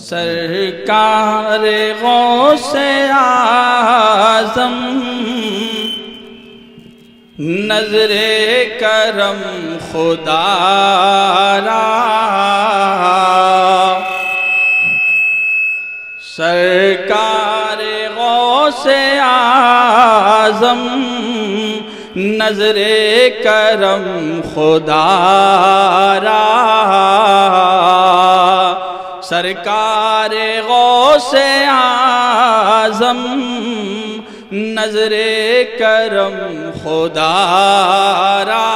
سرکار غوث اعظم نظر کرم خدا را، سرکار غوث اعظم نظر کرم خدا را، سرکار غوث اعظم نظر کرم خدا را،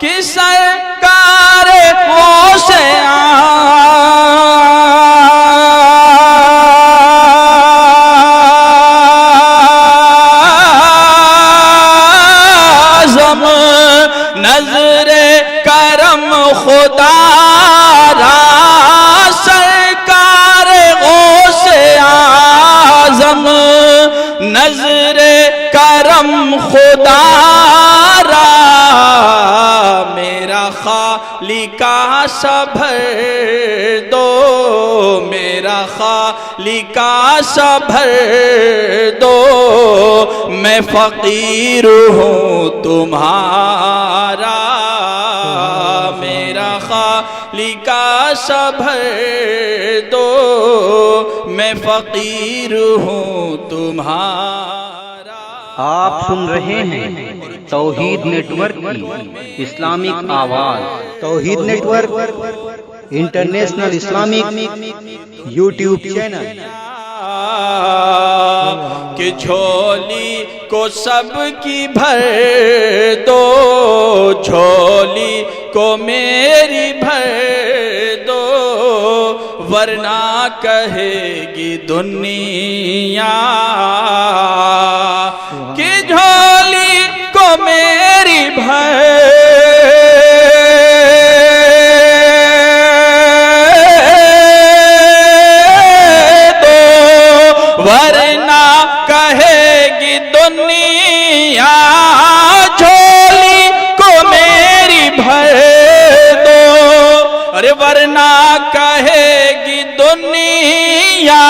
کہ سرکار غوث اعظم نظر کرم خدا را، سرکار غوث اعظم نظر کرم خدا را، میرا خالقہ صبر دو، میرا خالقہ صبر دو، میں فقیر ہوں تمہارا، میرا خالقہ صبر دو، میں فقیر ہوں تمہارا۔ آپ سن رہے ہیں توحید نیٹ ورک کی اسلامک آواز۔ Tawheed network international Islamic YouTube channel. کہ جھولی کو سب کی بھر دو، جھولی کو میری بھر دو، ورنہ کہے گی دنیا کہ جھولی کو میری بھر ورنہ کہے گی دنیا، جھولی کو میری بھر دو، ارے ورنہ کہے گی دنیا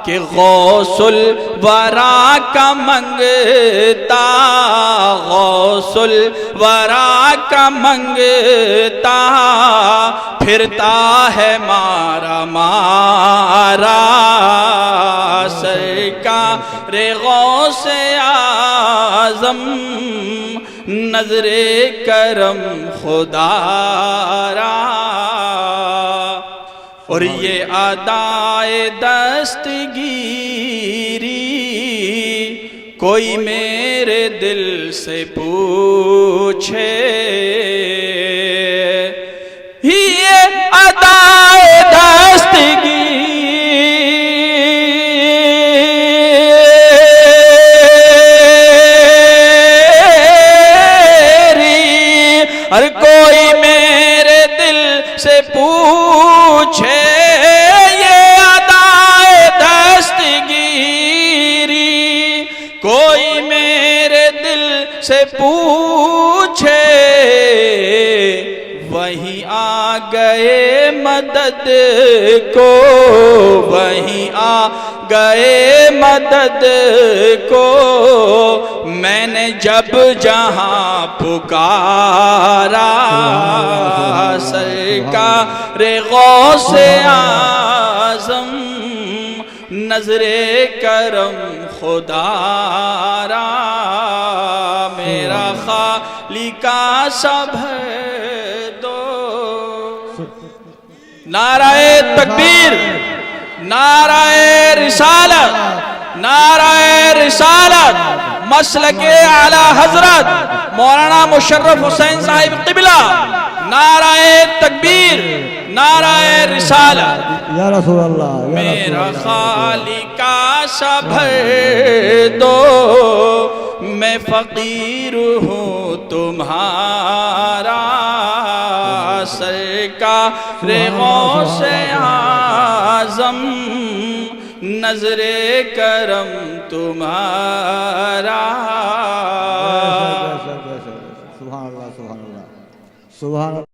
کہ غوث الورا کا منگتا، غوث الورا کا منگتا پھرتا ہے مارا مارا، سرکار غوث اعظم نظر کرم خدا را، اور یہ ادائے دستگیری کوئی میرے دل سے پوچھے، یہ ادائے دستگیری ہر کوئی میرے دل سے پوچھے، یہ ادائے دستگیری کوئی میرے دل سے پوچھے، وہیں آ گئے مدد کو، وہیں آ گئے مدد کو، میں نے جب جہاں پکارا، سرکار غوث اعظم نظر کرم خدا را، میرا خالقہ صبر دو۔ نعرہ تکبیر، نعرہ رسالت، نعرہ رسالت، مسلک اعلی حضرت مولانا مشرف حسین صاحب قبلہ، نعرہ تکبیر، نعرہ رسالت۔ یا رسول اللہ، میرا خالقہ صبر دو، میں فقیر ہوں تمہارا، سرکار غوث اعظم نظر کرم تمہارا۔ سبحان اللہ، سبحان اللہ، سبحان اللہ۔